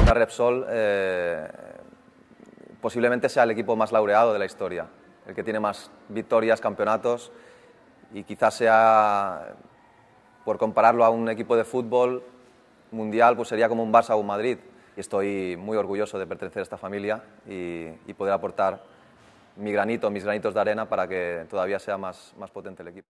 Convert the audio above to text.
representar Repsol posiblemente sea el equipo más laureado de la historia, el que tiene más victorias, campeonatos, y quizás sea, por compararlo a un equipo de fútbol mundial, pues sería como un Barça o un Madrid. Y estoy muy orgulloso de pertenecer a esta familia y poder aportar mis granitos de arena para que todavía sea más potente el equipo.